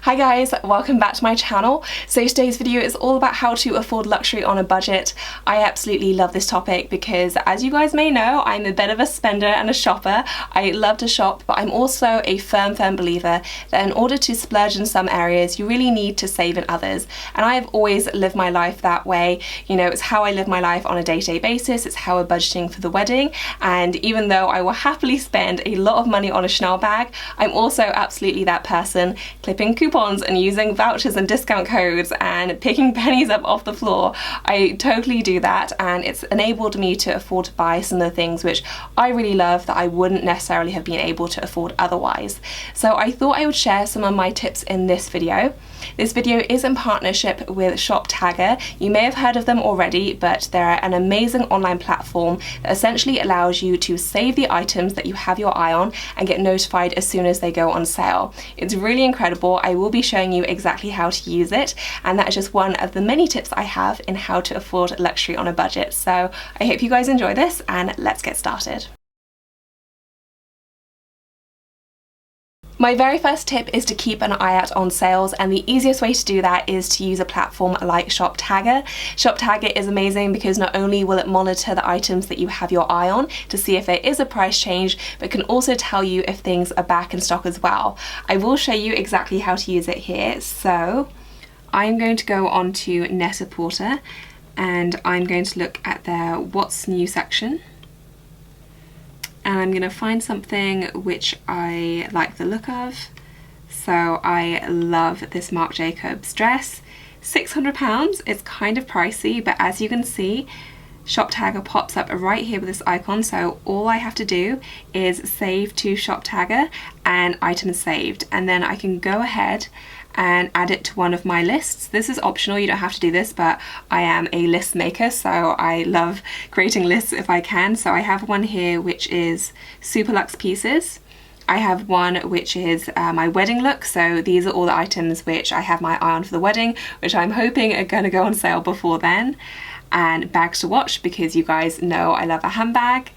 Hi guys, welcome back to my channel. So today's video is all about how to afford luxury on a budget. I absolutely love this topic because, as you guys may know, I'm a bit of a spender and a shopper. I love to shop, but I'm also a firm believer that in order to splurge in some areas, you really need to save in others. And I have always lived my life that way. You know, it's how I live my life on a day-to-day basis. It's how we're budgeting for the wedding. And even though I will happily spend a lot of money on a Chanel bag, I'm also absolutely that person clipping coupons and using vouchers and discount codes and picking pennies up off the floor. I totally do that, and it's enabled me to afford to buy some of the things which I really love that I wouldn't necessarily have been able to afford otherwise. So I thought I would share some of my tips in this video. This video is in partnership with ShopTagger. You may have heard of them already, but they're an amazing online platform that essentially allows you to save the items that you have your eye on and get notified as soon as they go on sale. It's really incredible. I will be showing you exactly how to use it, and that is just one of the many tips I have in how to afford luxury on a budget. So I hope you guys enjoy this, and let's get started. My very first tip is to keep an eye out on sales, and the easiest way to do that is to use a platform like ShopTagger. ShopTagger is amazing because not only will it monitor the items that you have your eye on to see if there is a price change, but can also tell you if things are back in stock as well. I will show you exactly how to use it here. So I'm going to go on to Net-a-Porter and I'm going to look at their What's New section. And I'm going to find something which I like the look of. So I love this Marc Jacobs dress. £600, it's kind of pricey, but as you can see, ShopTagger pops up right here with this icon. So all I have to do is save to ShopTagger and item saved. And then I can go ahead and add it to one of my lists. This is optional, you don't have to do this, but I am a list maker, so I love creating lists if I can. So I have one here which is super luxe pieces. I have one which is my wedding look, so these are all the items which I have my eye on for the wedding, which I'm hoping are gonna go on sale before then. And bags to watch, because you guys know I love a handbag,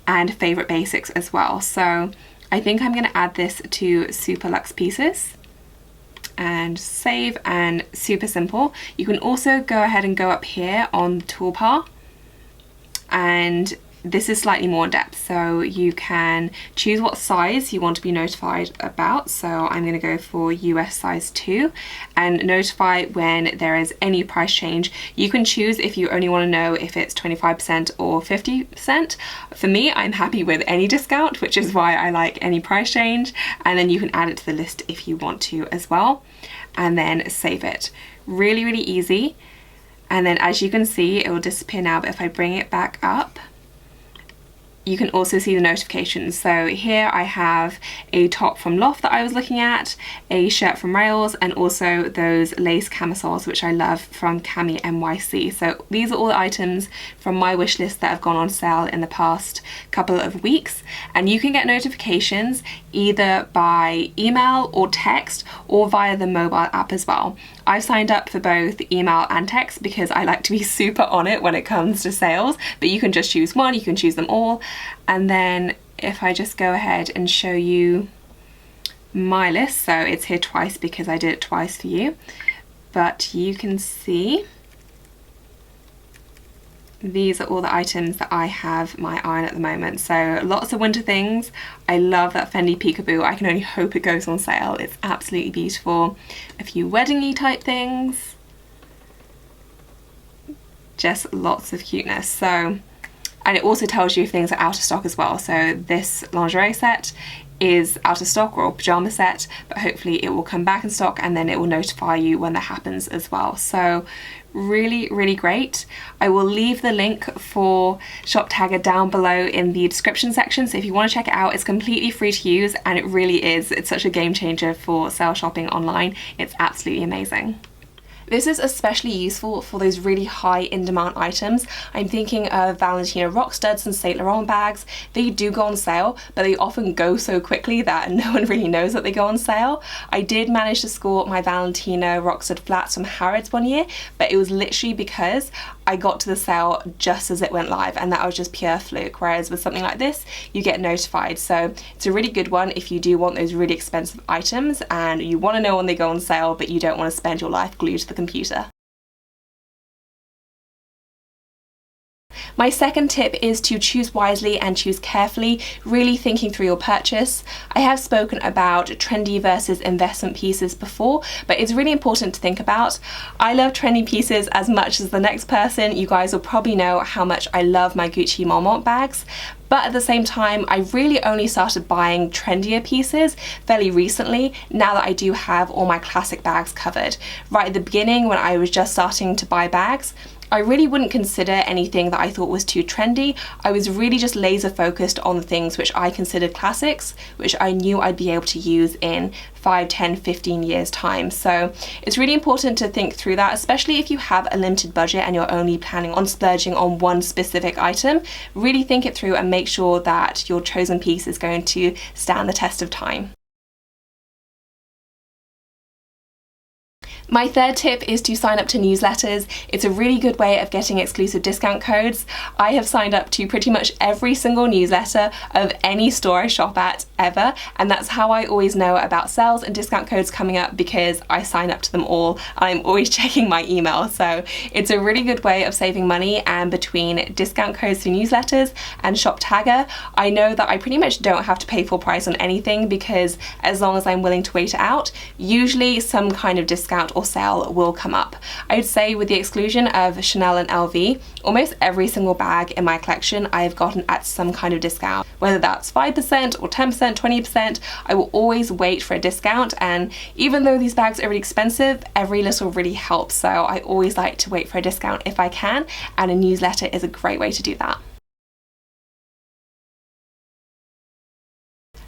and favorite basics as well. So I think I'm gonna add this to super luxe pieces and save, and super simple. You can also go ahead and go up here on the toolbar, and this is slightly more in depth, so you can choose what size you want to be notified about. So I'm going to go for US size 2 and notify when there is any price change. You can choose if you only want to know if it's 25% or 50%. For me, I'm happy with any discount, which is why I like any price change, and then you can add it to the list if you want to as well, and then save it. Really easy. And then as you can see, it will disappear now, but if I bring it back up, you can also see the notifications. So here I have a top from Loft that I was looking at, a shirt from Rails, and also those lace camisoles which I love from Cami NYC. So these are all the items from my wish list that have gone on sale in the past couple of weeks, and you can get notifications either by email or text or via the mobile app as well. I've signed up for both email and text because I like to be super on it when it comes to sales, but you can just choose one, you can choose them all. And then if I just go ahead and show you my list, so it's here twice because I did it twice for you, but you can see these are all the items that I have my eye on at the moment. So lots of winter things. I love that Fendi Peekaboo. I can only hope it goes on sale. It's absolutely beautiful. A few wedding-y type things. Just lots of cuteness. So, and it also tells you if things are out of stock as well. So this lingerie set is out of stock, or a pyjama set, but hopefully it will come back in stock, and then it will notify you when that happens as well. So really great. I will leave the link for ShopTagger down below in the description section, so if you want to check it out, it's completely free to use, and it really is. It's such a game changer for sale shopping online. It's absolutely amazing. This is especially useful for those really high in-demand items. I'm thinking of Valentino rock studs and Saint Laurent bags. They do go on sale, but they often go so quickly that no one really knows that they go on sale. I did manage to score my Valentino rock stud flats from Harrods one year, but it was literally because I got to the sale just as it went live, and that was just pure fluke. Whereas with something like this, you get notified. So it's a really good one if you do want those really expensive items and you want to know when they go on sale, but you don't want to spend your life glued to the computer. My second tip is to choose wisely and choose carefully, really thinking through your purchase. I have spoken about trendy versus investment pieces before, but it's really important to think about. I love trendy pieces as much as the next person. You guys will probably know how much I love my Gucci Marmont bags. But at the same time, I really only started buying trendier pieces fairly recently, now that I do have all my classic bags covered. Right at the beginning, when I was just starting to buy bags, I really wouldn't consider anything that I thought was too trendy. I was really just laser focused on the things which I considered classics, which I knew I'd be able to use in 5, 10, 15 years time. So it's really important to think through that, especially if you have a limited budget and you're only planning on splurging on one specific item. Really think it through and make sure that your chosen piece is going to stand the test of time. My third tip is to sign up to newsletters. It's a really good way of getting exclusive discount codes. I have signed up to pretty much every single newsletter of any store I shop at ever, and that's how I always know about sales and discount codes coming up, because I sign up to them all. I'm always checking my email, so it's a really good way of saving money. And between discount codes for newsletters and Shop Tagger, I know that I pretty much don't have to pay full price on anything, because as long as I'm willing to wait it out, usually some kind of discount or sale will come up. I'd say with the exclusion of Chanel and LV, almost every single bag in my collection I have gotten at some kind of discount. Whether that's 5% or 10%, 20%, I will always wait for a discount, and even though these bags are really expensive, every little really helps. So I always like to wait for a discount if I can, and a newsletter is a great way to do that.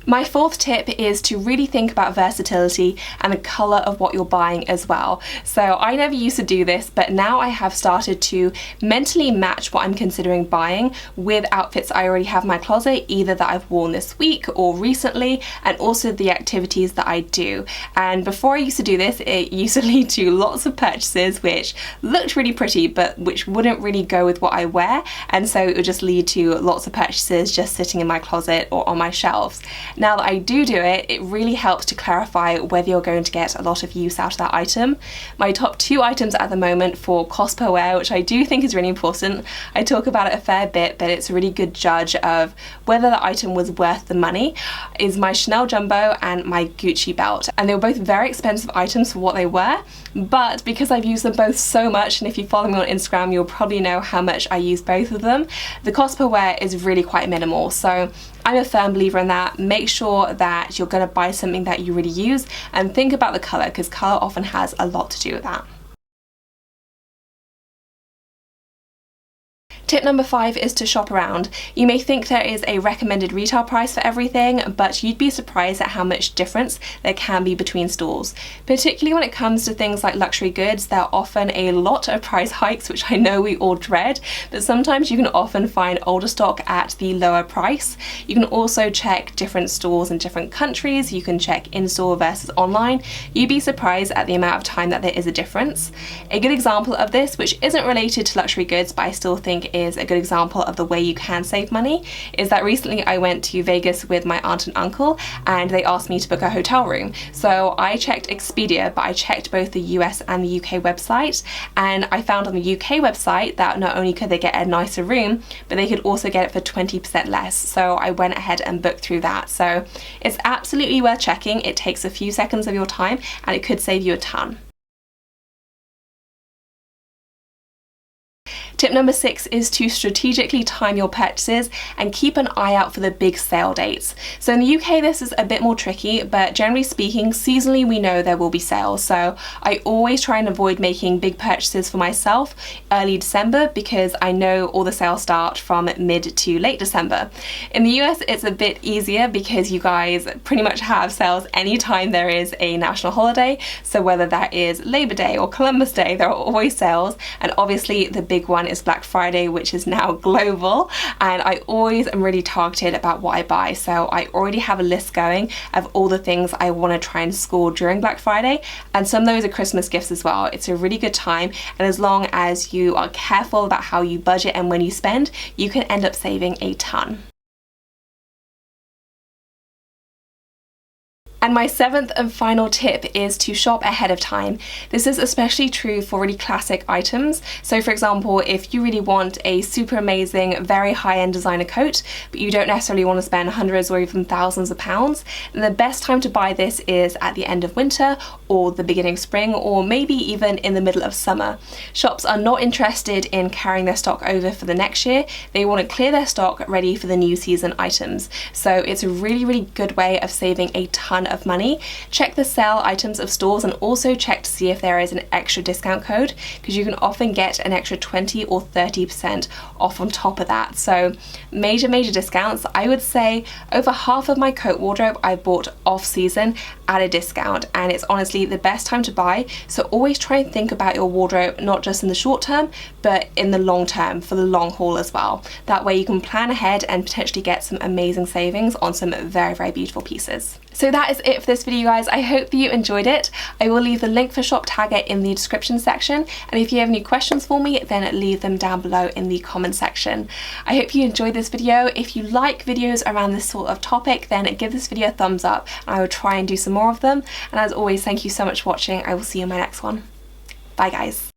My fourth tip is to really think about versatility and the colour of what you're buying as well. So I never used to do this, but now I have started to mentally match what I'm considering buying with outfits I already have in my closet, either that I've worn this week or recently, and also the activities that I do. And before I used to do this, it used to lead to lots of purchases which looked really pretty but which wouldn't really go with what I wear, and so it would just lead to lots of purchases just sitting in my closet or on my shelves. Now that I do it, it really helps to clarify whether you're going to get a lot of use out of that item. My top 2 items at the moment for cost per wear, which I do think is really important, I talk about it a fair bit, but it's a really good judge of whether the item was worth the money, is my Chanel Jumbo and my Gucci belt. And they were both very expensive items for what they were, but because I've used them both so much, and if you follow me on Instagram, you'll probably know how much I use both of them, the cost per wear is really quite minimal. So I'm a firm believer in that. Make sure that you're going to buy something that you really use, and think about the colour, because colour often has a lot to do with that. Tip number 5 is to shop around. You may think there is a recommended retail price for everything, but you'd be surprised at how much difference there can be between stores. Particularly when it comes to things like luxury goods, there are often a lot of price hikes, which I know we all dread, but sometimes you can often find older stock at the lower price. You can also check different stores in different countries. You can check in-store versus online. You'd be surprised at the amount of time that there is a difference. A good example of this, which isn't related to luxury goods, but I still think is a good example of the way you can save money, is that recently I went to Vegas with my aunt and uncle, and they asked me to book a hotel room. So I checked Expedia, but I checked both the US and the UK website, and I found on the UK website that not only could they get a nicer room, but they could also get it for 20% less. So I went ahead and booked through that. So it's absolutely worth checking. It takes a few seconds of your time, and it could save you a ton. Tip number 6 is to strategically time your purchases and keep an eye out for the big sale dates. So in the UK this is a bit more tricky, but generally speaking, seasonally we know there will be sales. So I always try and avoid making big purchases for myself early December, because I know all the sales start from mid to late December. In the US it's a bit easier because you guys pretty much have sales anytime there is a national holiday. So whether that is Labor Day or Columbus Day, there are always sales, and obviously the big one one is Black Friday, which is now global, and I always am really targeted about what I buy. So I already have a list going of all the things I want to try and score during Black Friday, and some of those are Christmas gifts as well. It's a really good time, and as long as you are careful about how you budget and when you spend, you can end up saving a ton. And my seventh and final tip is to shop ahead of time. This is especially true for really classic items. So for example, if you really want a super amazing, very high-end designer coat, but you don't necessarily want to spend hundreds or even thousands of pounds, then the best time to buy this is at the end of winter or the beginning of spring, or maybe even in the middle of summer. Shops are not interested in carrying their stock over for the next year. They want to clear their stock ready for the new season items. So it's a really, really good way of saving a ton of money. Check the sale items of stores and also check to see if there is an extra discount code, because you can often get an extra 20 or 30% off on top of that. So major discounts. I would say over half of my coat wardrobe I bought off season at a discount, and it's honestly the best time to buy. So always try and think about your wardrobe not just in the short term but in the long term, for the long haul as well. That way you can plan ahead and potentially get some amazing savings on some very beautiful pieces. So that is it for this video, guys. I hope that you enjoyed it. I will leave the link for Shop Tagger in the description section, and if you have any questions for me, then leave them down below in the comment section. I hope you enjoyed this video. If you like videos around this sort of topic, then give this video a thumbs up, and I will try and do some more of them. And as always, thank you so much for watching. I will see you in my next one. Bye, guys.